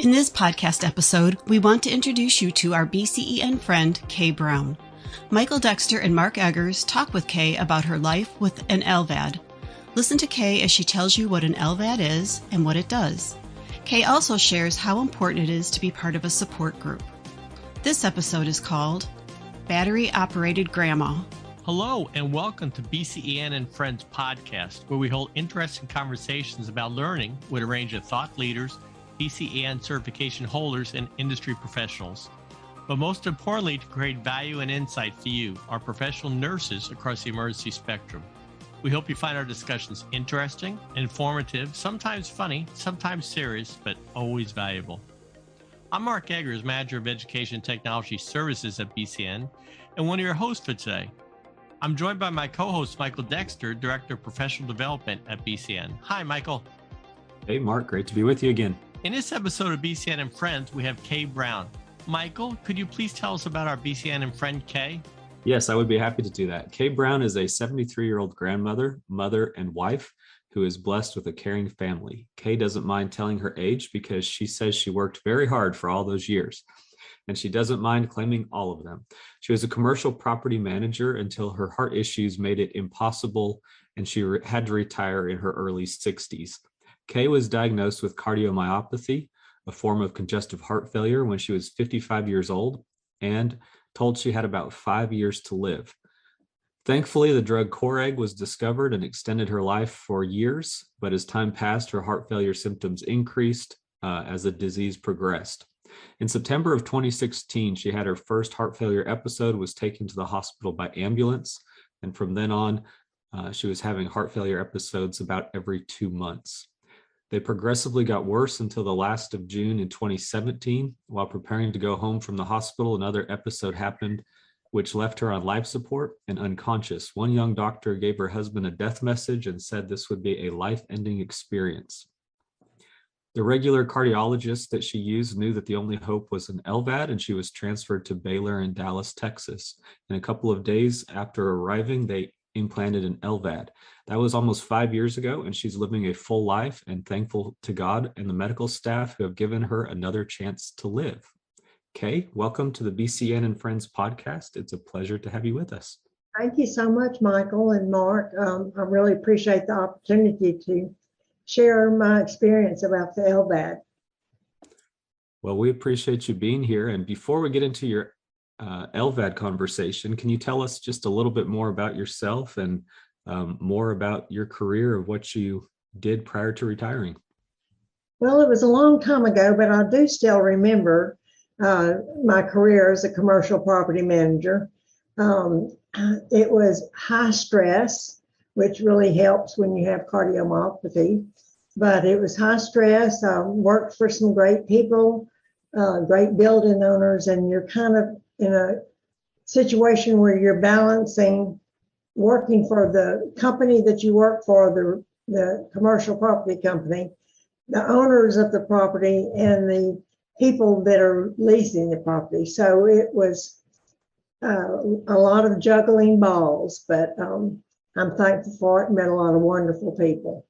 In this podcast episode, we want to introduce you to our BCEN friend, K.Brown. Michael Dexter and Mark Eggers talk with Kay about her life with an LVAD. Listen to Kay as she tells you what an LVAD is and what it does. Kay also shares how important it is to be part of a support group. This episode is called Battery Operated Grandma. Hello and welcome to BCEN and Friends podcast, where we hold interesting conversations about learning with a range of thought leaders, BCEN certification holders, and industry professionals. But most importantly, to create value and insight for you, our professional nurses across the emergency spectrum. We hope you find our discussions interesting, informative, sometimes funny, sometimes serious, but always valuable. I'm Mark Eggers, Manager of Education and Technology Services at BCN, and one of your hosts for today. I'm joined by my co-host, Michael Dexter, Director of Professional Development at BCN. Hi, Michael. Hey, Mark. Great to be with you again. In this episode of BCN and Friends, we have K.Brown. Michael, could you please tell us about our BCN and friend Kay? Yes, I would be happy to do that. K.Brown is a 73-year-old grandmother, mother, and wife who is blessed with a caring family. Kay doesn't mind telling her age because she says she worked very hard for all those years, and she doesn't mind claiming all of them. She was a commercial property manager until her heart issues made it impossible, and she had to retire in her early 60s. Kay was diagnosed with cardio myopathy, a form of congestive heart failure, when she was 55 years old and told she had about 5 years to live. Thankfully, the drug Coreg was discovered and extended her life for years, but as time passed, her heart failure symptoms increased as the disease progressed. In September of 2016, she had her first heart failure episode, was taken to the hospital by ambulance, and from then on, she was having heart failure episodes about every 2 months. They progressively got worse until the last of June in 2017. While preparing to go home from the hospital, another episode happened, which left her on life support and unconscious. One young doctor gave her husband a death message and said this would be a life-ending experience. The regular cardiologist that she used knew that the only hope was an LVAD, and she was transferred to Baylor in Dallas, Texas. In a couple of days after arriving, they implanted an LVAD. That was almost 5 years ago, and she's living a full life and thankful to God and the medical staff who have given her another chance to live. Kay, welcome to the BCN and Friends podcast. It's a pleasure to have you with us. Thank you so much, Michael and Mark. I really appreciate the opportunity to share my experience about the LVAD. Well, we appreciate you being here. And before we get into your LVAD conversation, can you tell us just a little bit more about yourself and more about your career of what you did prior to retiring? Well, it was a long time ago, but I do still remember my career as a commercial property manager. It was high stress, which really helps when you have cardiomyopathy, but it was high stress. I worked for some great people, great building owners, and you're kind of in a situation where you're balancing working for the company that you work for, the commercial property company, the owners of the property, and the people that are leasing the property. So it was a lot of juggling balls, but I'm thankful for it and met a lot of wonderful people.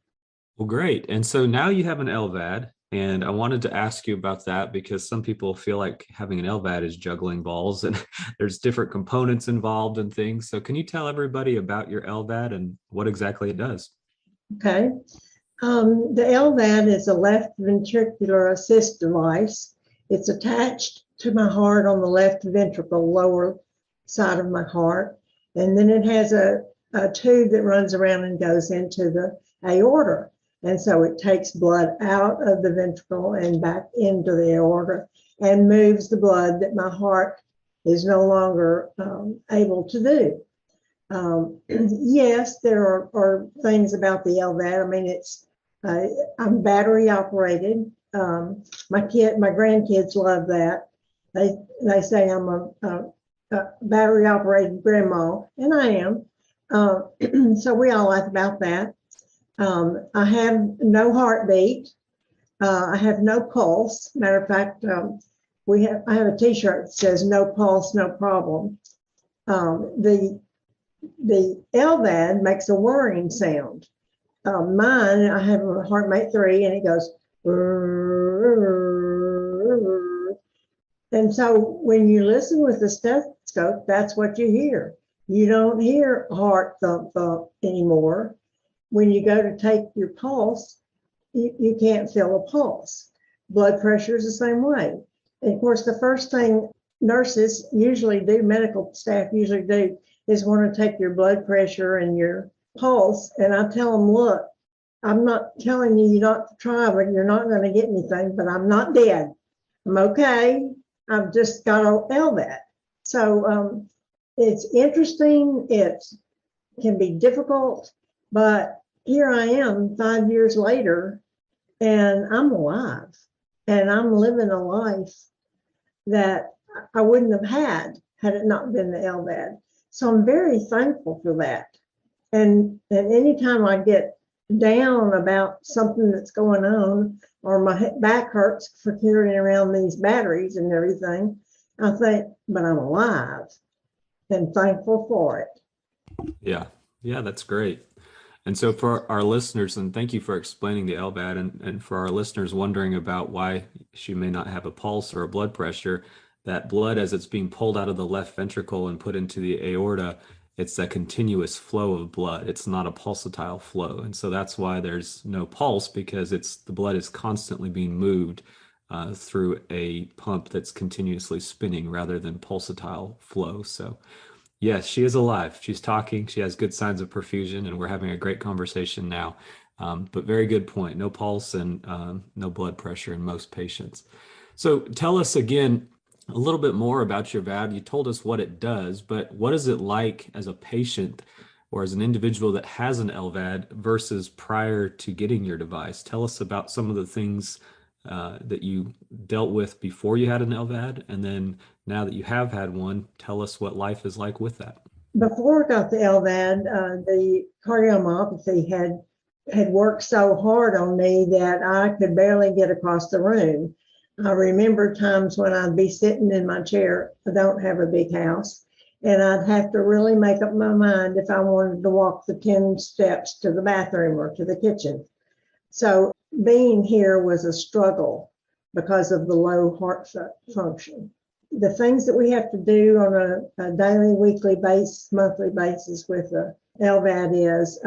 Well, great. And so now you have an LVAD, and I wanted to ask you about that because some people feel like having an LVAD is juggling balls and there's different components involved and things. So can you tell everybody about your LVAD and what exactly it does? Okay. The LVAD is a left ventricular assist device. It's attached to my heart on the left ventricle, lower side of my heart. And then it has a tube that runs around and goes into the aorta. And so it takes blood out of the ventricle and back into the aorta and moves the blood that my heart is no longer able to do. Yes, there are things about the LVAD. I mean, I'm battery operated. My grandkids love that. They say I'm a battery operated grandma, and I am. So we all laugh about that. I have no heartbeat. I have no pulse. Matter of fact, I have a T-shirt that says "No pulse, no problem." The LVAD makes a whirring sound. Mine, I have a HeartMate 3, and it goes. And so when you listen with the stethoscope, that's what you hear. You don't hear heart thump thump anymore. When you go to take your pulse, you can't feel a pulse. Blood pressure is the same way. And of course, the first thing nurses usually do, medical staff usually do, is want to take your blood pressure and your pulse. And I tell them, look, I'm not telling you not to try, but you're not going to get anything, but I'm not dead. I'm okay. I've just got to LVAD. So it's interesting. It can be difficult, but here I am 5 years later, and I'm alive, and I'm living a life that I wouldn't have had it not been the LVAD. So I'm very thankful for that. And anytime I get down about something that's going on, or my back hurts for carrying around these batteries and everything, I think, but I'm alive and thankful for it. Yeah, that's great. And so for our listeners, and thank you for explaining the LVAD, and for our listeners wondering about why she may not have a pulse or a blood pressure, that blood, as it's being pulled out of the left ventricle and put into the aorta, it's a continuous flow of blood. It's not a pulsatile flow. And so that's why there's no pulse, because the blood is constantly being moved through a pump that's continuously spinning rather than pulsatile flow. So yes, she is alive. She's talking. She has good signs of perfusion, and we're having a great conversation now. But very good point. No pulse and no blood pressure in most patients. So tell us again a little bit more about your VAD. You told us what it does, but what is it like as a patient or as an individual that has an LVAD versus prior to getting your device? Tell us about some of the things that you dealt with before you had an LVAD, and then now that you have had one, tell us what life is like with that. Before I got the LVAD, the cardio myopathy had worked so hard on me that I could barely get across the room. I remember times when I'd be sitting in my chair. I don't have a big house, and I'd have to really make up my mind if I wanted to walk the 10 steps to the bathroom or to the kitchen. So being here was a struggle because of the low heart function. The things that we have to do on a daily, weekly basis, monthly basis with the LVAD is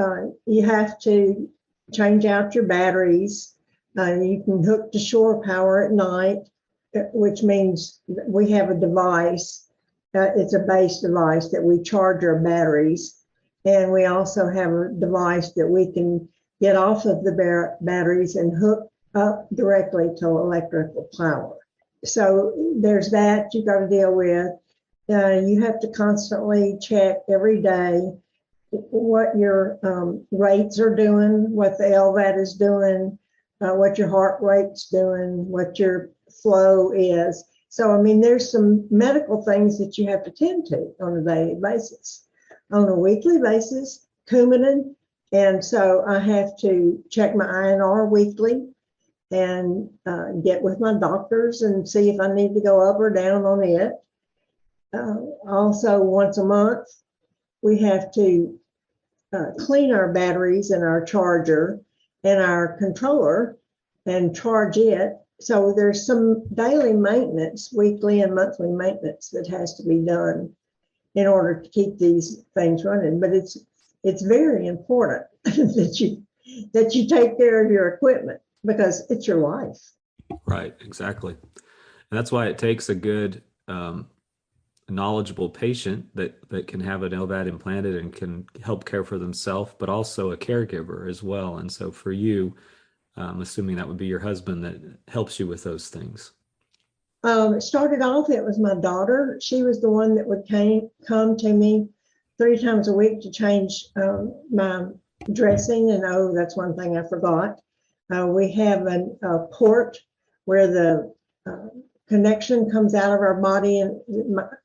you have to change out your batteries. You can hook to shore power at night, which means we have a device. It's a base device that we charge our batteries. And we also have a device that we can get off of the batteries and hook up directly to electrical power. So there's that you got to deal with. You have to constantly check every day what your rates are doing, what the LVAD is doing, what your heart rate's doing, what your flow is. So, I mean, there's some medical things that you have to tend to on a daily basis. On a weekly basis, Coumadin, and so I have to check my INR weekly and get with my doctors and see if I need to go up or down on it. Also, once a month, we have to clean our batteries and our charger and our controller and charge it. So there's some daily maintenance, weekly and monthly maintenance that has to be done in order to keep these things running. But it's very important that you take care of your equipment, because it's your life. Right, exactly. And that's why it takes a good, knowledgeable patient that can have an LVAD implanted and can help care for themselves, but also a caregiver as well. And so for you, I'm assuming that would be your husband that helps you with those things. It started off, it was my daughter. She was the one that would come to me 3 times a week to change my dressing. And that's one thing I forgot. We have a port where the connection comes out of our body, and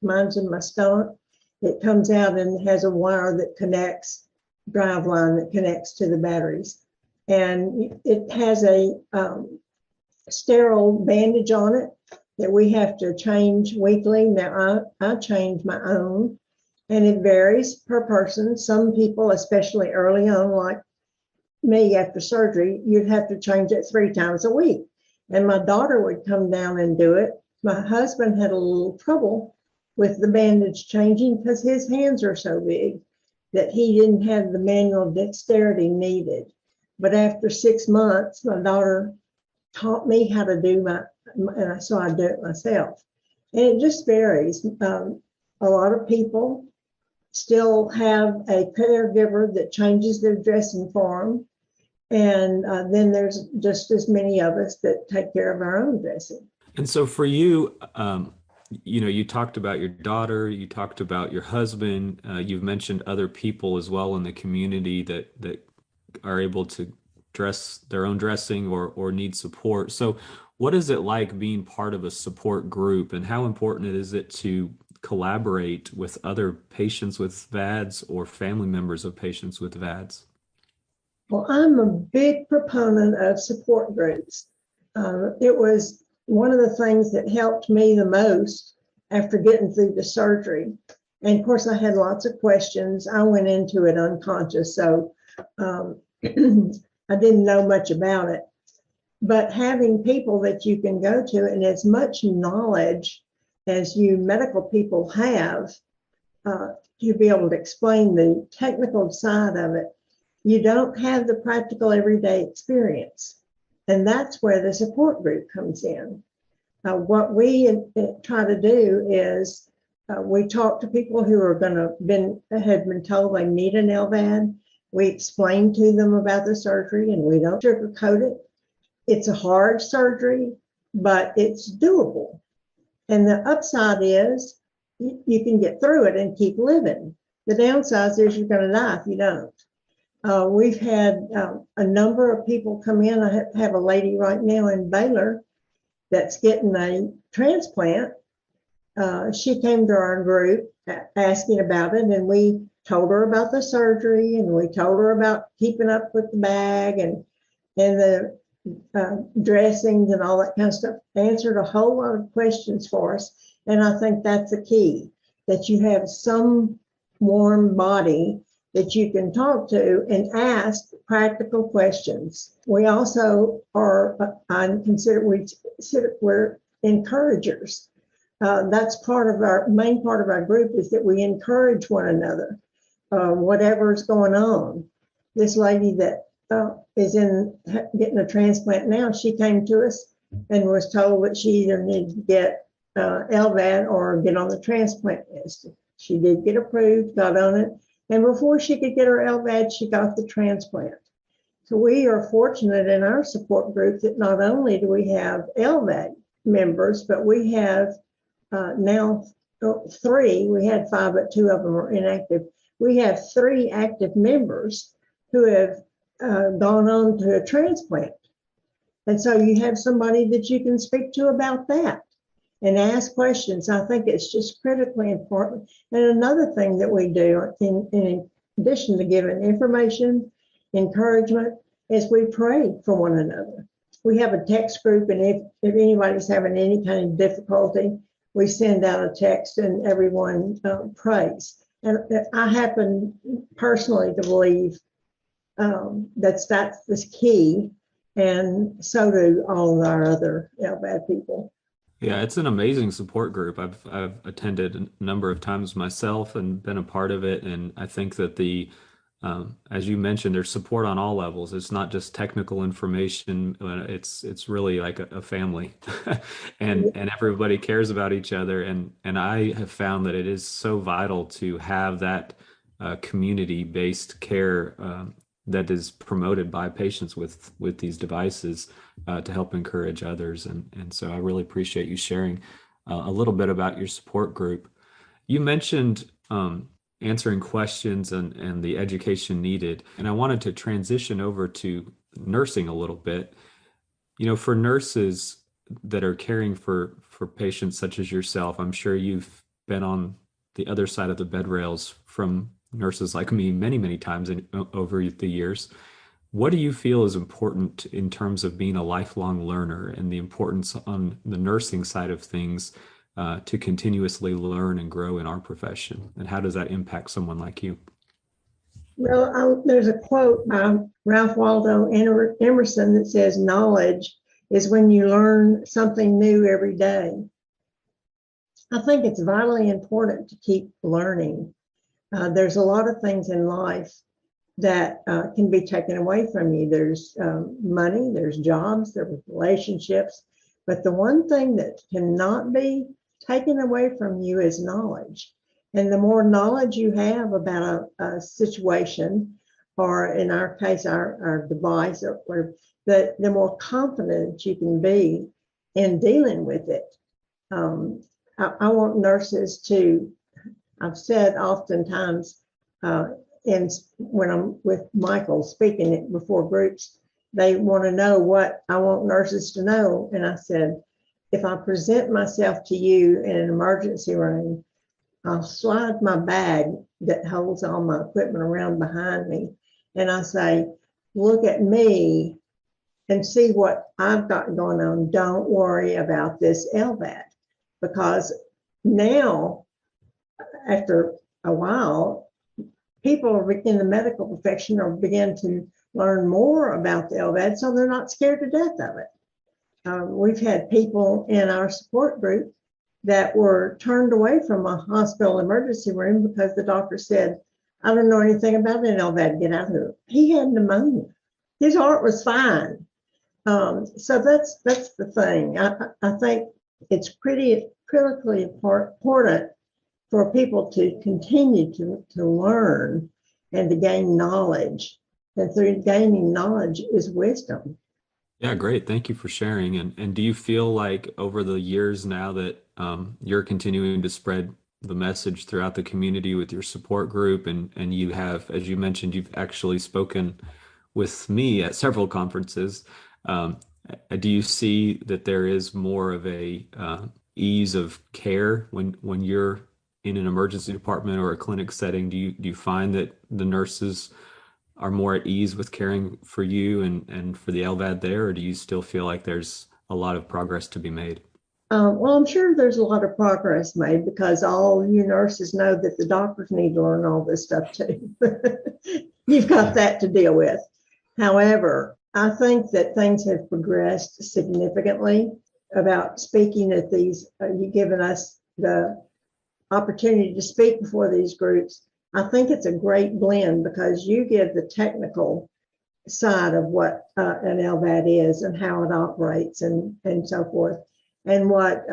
mine's in my stomach. It comes out and has a wire that connects, drive line that connects to the batteries. And it has a sterile bandage on it that we have to change weekly. Now I change my own, and it varies per person. Some people, especially early on, like me after surgery, you'd have to change it 3 times a week. and my daughter would come down and do it. My husband had a little trouble with the bandage changing because his hands are so big that he didn't have the manual dexterity needed. But after 6 months, my daughter taught me how to do and so I do it myself. And it just varies. A lot of people still have a caregiver that changes their dressing for them. And then there's just as many of us that take care of our own dressing. And so for you, you talked about your daughter, you talked about your husband, you've mentioned other people as well in the community that are able to dress their own dressing or need support. So what is it like being part of a support group, and how important is it to collaborate with other patients with VADS or family members of patients with VADS? Well, I'm a big proponent of support groups. It was one of the things that helped me the most after getting through the surgery. And of course, I had lots of questions. I went into it unconscious, so I didn't know much about it. But having people that you can go to and as much knowledge as you medical people have, to be able to explain the technical side of it, you don't have the practical everyday experience. And that's where the support group comes in. What we try to do is we talk to people who are had been told they need an LVAD. We explain to them about the surgery, and we don't sugarcoat it. It's a hard surgery, but it's doable. And the upside is you can get through it and keep living. The downside is you're going to die if you don't. We've had a number of people come in. I have a lady right now in Baylor that's getting a transplant. She came to our group asking about it, and we told her about the surgery, and we told her about keeping up with the bag and the dressings and all that kind of stuff. Answered a whole lot of questions for us, and I think that's the key, that you have some warm body that you can talk to and ask practical questions. We also are, we're encouragers. That's main part of our group is that we encourage one another, whatever's going on. This lady that is getting a transplant now, she came to us and was told that she either needed to get LVAD or get on the transplant list. She did get approved, got on it, and before she could get her LVAD, she got the transplant. So we are fortunate in our support group that not only do we have LVAD members, but we have now 3. We had 5, but 2 of them are inactive. We have 3 active members who have gone on to a transplant. And so you have somebody that you can speak to about that and ask questions. I think it's just critically important. And another thing that we do in addition to giving information, encouragement, is we pray for one another. We have a text group, and if anybody's having any kind of difficulty, we send out a text and everyone prays. And I happen personally to believe that's the key, and so do all of our other LVAD people. Yeah, it's an amazing support group. I've attended a number of times myself and been a part of it, and I think that as you mentioned, there's support on all levels. It's not just technical information. It's really like a family, and everybody cares about each other. And I have found that it is so vital to have that community-based care that is promoted by patients with these devices to help encourage others. And so I really appreciate you sharing a little bit about your support group. You mentioned answering questions and the education needed. And I wanted to transition over to nursing a little bit. For nurses that are caring for patients such as yourself, I'm sure you've been on the other side of the bed rails from nurses like me many, many times over the years. What do you feel is important in terms of being a lifelong learner and the importance on the nursing side of things to continuously learn and grow in our profession? And how does that impact someone like you? Well, there's a quote by Ralph Waldo Emerson that says, "Knowledge is when you learn something new every day. I think it's vitally important to keep learning. There's a lot of things in life that can be taken away from you. There's money, there's jobs, there's relationships, but the one thing that cannot be taken away from you is knowledge. And the more knowledge you have about a situation, or in our case, our device, or whatever, the more confident you can be in dealing with it. I want nurses to, I've said oftentimes, when I'm with Michael speaking it before groups, they want to know what I want nurses to know. And I said, if I present myself to you in an emergency room, I'll slide my bag that holds all my equipment around behind me. And I say, look at me and see what I've got going on. Don't worry about this LVAD. Because now, after a while, people in the medical profession are beginning to learn more about the LVAD, so they're not scared to death of it. We've had people in our support group that were turned away from a hospital emergency room because the doctor said, I don't know anything about an LVAD, get out of here. He had pneumonia. His heart was fine. So that's the thing. I think it's pretty critically important for people to continue to learn and to gain knowledge. And through gaining knowledge is wisdom. Yeah, great. Thank you for sharing. And do you feel like over the years now that you're continuing to spread the message throughout the community with your support group, and you have, as you mentioned, you've actually spoken with me at several conferences. Do you see that there is more of a ease of care when you're in an emergency department or a clinic setting? Do you find that the nurses are more at ease with caring for you and for the LVAD there, or do you still feel like there's a lot of progress to be made? Well, I'm sure there's a lot of progress made, because all you nurses know that the doctors need to learn all this stuff too. You've got that to deal with. However, I think that things have progressed significantly about speaking at these, you've given us the opportunity to speak before these groups. I think it's a great blend, because you give the technical side of what an LVAD is and how it operates and so forth. And what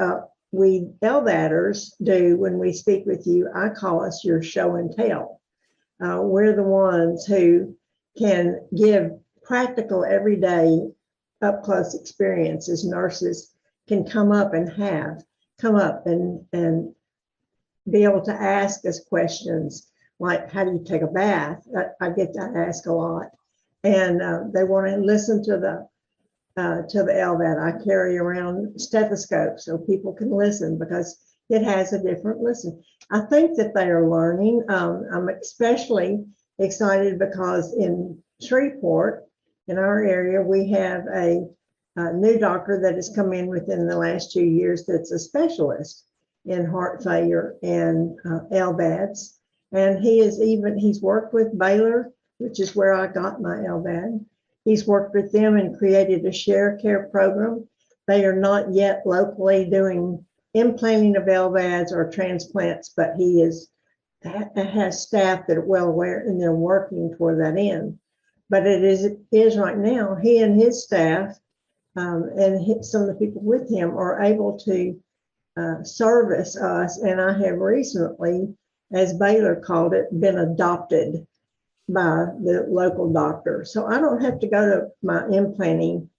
we LVADers do when we speak with you, I call us your show and tell. We're the ones who can give practical, everyday, up close experiences nurses can come up and be able to ask us questions like, how do you take a bath? I get that asked a lot. And they want to listen to the LVAD. I carry around stethoscopes so people can listen, because it has a different listen. I think that they are learning. I'm especially excited because in Shreveport, in our area, we have a new doctor that has come in within the last 2 years that's a specialist in heart failure and LVADs. And he's worked with Baylor, which is where I got my LVAD. He's worked with them and created a share care program. They are not yet locally doing implanting of LVADs or transplants, but he has staff that are well aware, and they're working toward that end. But it is right now, he and his staff and some of the people with him are able to service us. And I have recently, as Baylor called it, been adopted by the local doctor. So I don't have to go to my implanting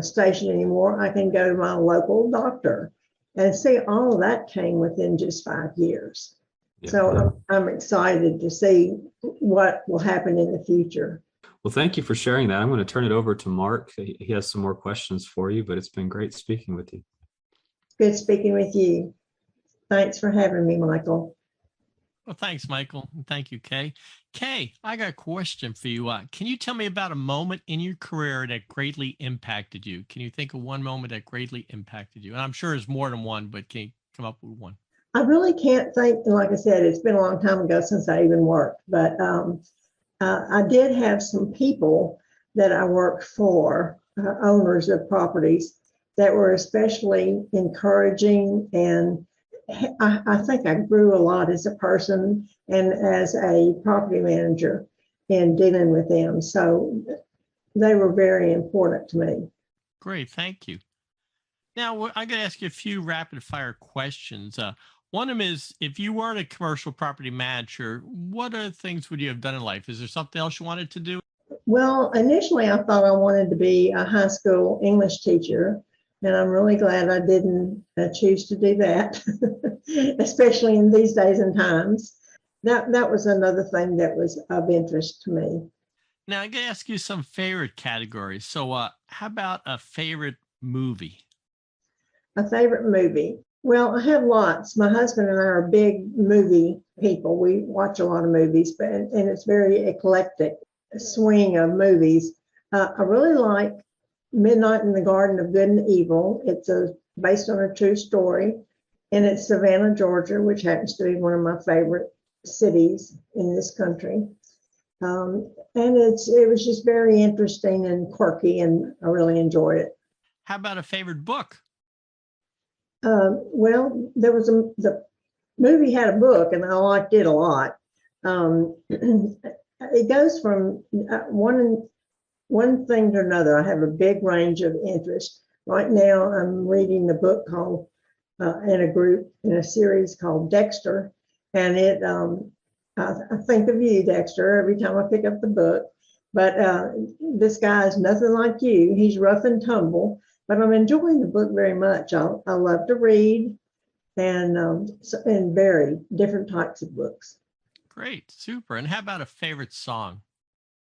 station anymore. I can go to my local doctor. And see, all of that came within just 5 years. Yeah. So I'm excited to see what will happen in the future. Well, thank you for sharing that. I'm going to turn it over to Mark. He has some more questions for you, but it's been great speaking with you. Good speaking with you. Thanks for having me, Michael. Well, thanks, Michael. And thank you, Kay. Kay, I got a question for you. Can you tell me about a moment in your career that greatly impacted you? Can you think of one moment that greatly impacted you? And I'm sure there's more than one, but can you come up with one? I really can't think. Like I said, it's been a long time ago since I even worked, but I did have some people that I worked for owners of properties that were especially encouraging, and I think I grew a lot as a person and as a property manager in dealing with them. So they were very important to me. Great, thank you. Now, I'm going to ask you a few rapid fire questions. One of them is, if you weren't a commercial property manager, what other things would you have done in life? Is there something else you wanted to do? Well, initially I thought I wanted to be a high school English teacher, and I'm really glad I didn't choose to do that, especially in these days and times. That was another thing that was of interest to me. Now, I'm going to ask you some favorite categories. So, how about a favorite movie? A favorite movie. Well, I have lots. My husband and I are big movie people. We watch a lot of movies, and it's very eclectic swing of movies. I really like Midnight in the Garden of Good and Evil. It's based on a true story, and it's Savannah, Georgia, which happens to be one of my favorite cities in this country. And it was just very interesting and quirky, and I really enjoyed it. How about a favorite book? Well, the movie had a book, and I liked it a lot. It goes from one thing to another. I have a big range of interest. Right now, I'm reading a book called in a series called Dexter, and I think of you, Dexter, every time I pick up the book. But this guy is nothing like you. He's rough and tumble, but I'm enjoying the book very much. I love to read and very different types of books. Great, super. And how about a favorite song?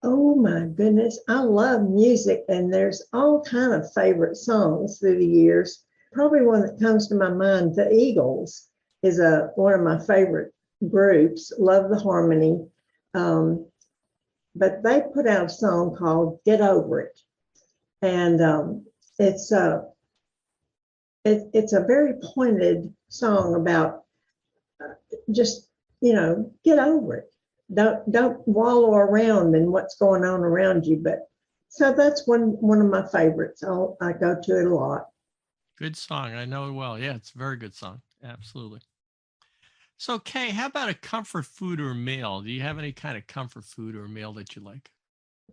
Oh my goodness, I love music, and there's all kind of favorite songs through the years. Probably one that comes to my mind, the Eagles, is one of my favorite groups. Love the harmony, but they put out a song called "Get Over It," and it's a very pointed song about just get over it. Don't wallow around in what's going on around you. But so that's one of my favorites. I go to it a lot. Good song. I know it well. Yeah, it's a very good song. Absolutely. So, Kay, how about a comfort food or meal? Do you have any kind of comfort food or meal that you like?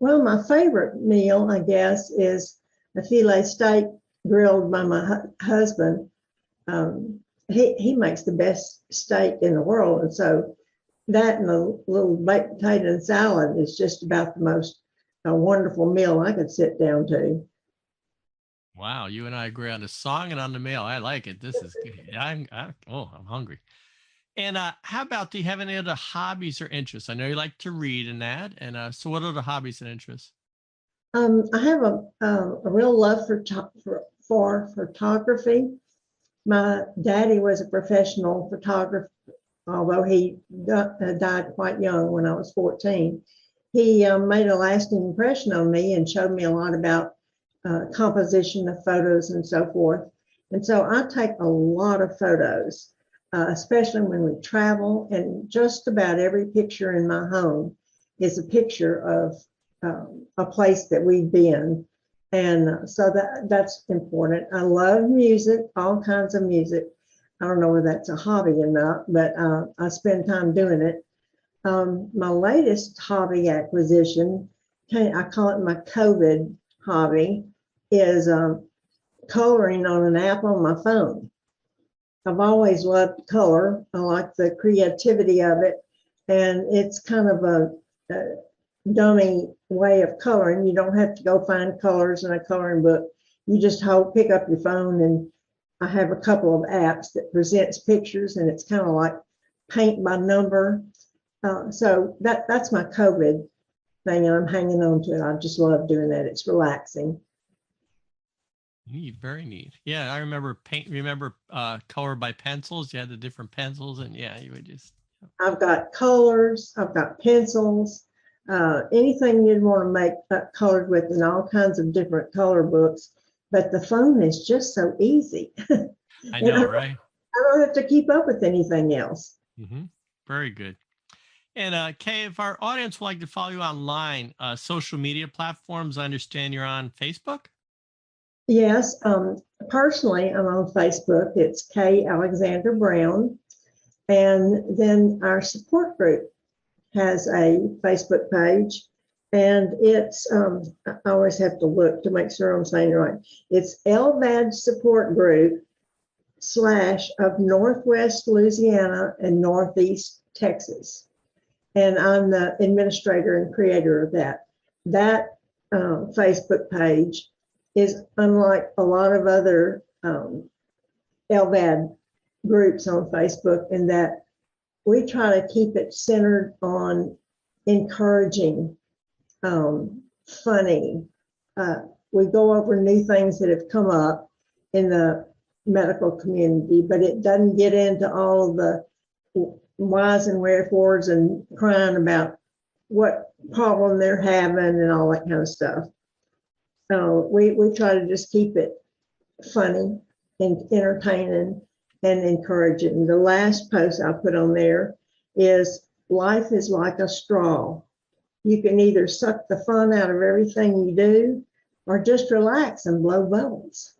Well, my favorite meal, I guess, is a filet steak grilled by my husband. He makes the best steak in the world, and so that and a little baked potato and salad is just about the most wonderful meal I could sit down to. Wow, you and I agree on the song and on the meal. I like it. This is good. I'm hungry. And how about, do you have any other hobbies or interests? I know you like to read and that. And so what are the hobbies and interests? I have a real love for photography. My daddy was a professional photographer, although he died quite young when I was 14. He made a lasting impression on me and showed me a lot about composition of photos and so forth. And so I take a lot of photos, especially when we travel, and just about every picture in my home is a picture of a place that we've been. And so that's important. I love music, all kinds of music. I don't know whether that's a hobby or not, but I spend time doing it. My latest hobby acquisition, I call it my COVID hobby, is coloring on an app on my phone. I've always loved color. I like the creativity of it, and it's kind of a dummy way of coloring. You don't have to go find colors in a coloring book. You just pick up your phone, and I have a couple of apps that presents pictures, and it's kind of like paint by number. So that's my COVID thing, and I'm hanging on to it. I just love doing that. It's relaxing. Neat, very neat. Yeah, I remember color by pencils. You had the different pencils, and yeah, you would just. I've got colors. I've got pencils. Anything you'd want to make colored with, in all kinds of different color books. But the phone is just so easy. I know, right? I don't have to keep up with anything else. Mm-hmm. Very good. And Kay, if our audience would like to follow you online, social media platforms, I understand you're on Facebook? Yes. Personally, I'm on Facebook. It's K. Alexander Brown. And then our support group has a Facebook page. And it's, I always have to look to make sure I'm saying it right. It's LVAD Support Group / of Northwest Louisiana and Northeast Texas. And I'm the administrator and creator of that. That Facebook page is unlike a lot of other LVAD groups on Facebook in that we try to keep it centered on encouraging, funny. We go over new things that have come up in the medical community, but it doesn't get into all of the whys and wherefores and crying about what problem they're having and all that kind of stuff. So we try to just keep it funny and entertaining and encouraging. The last post I put on there is life is like a straw. You can either suck the fun out of everything you do or just relax and blow bubbles.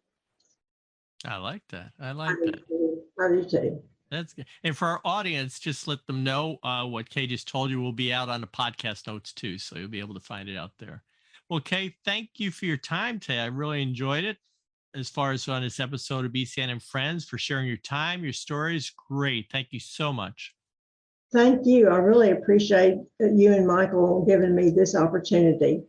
I like that. I do too. That's good. And for our audience, just let them know what Kay just told you will be out on the podcast notes too. So you'll be able to find it out there. Well, Kay, thank you for your time today. I really enjoyed it. As far as on this episode of BCEN and Friends, for sharing your time, your stories. Great. Thank you so much. Thank you. I really appreciate you and Michael giving me this opportunity.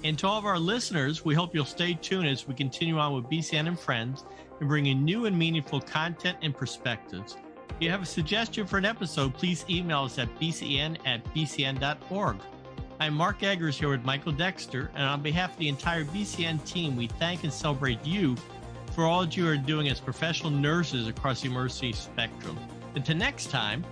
And to all of our listeners, we hope you'll stay tuned as we continue on with BCEN and Friends and bring in new and meaningful content and perspectives. If you have a suggestion for an episode, please email us at bcen@bcn.org. I'm Mark Eggers here with Michael Dexter, and on behalf of the entire BCN team, we thank and celebrate you for all that you are doing as professional nurses across the emergency spectrum. Until next time.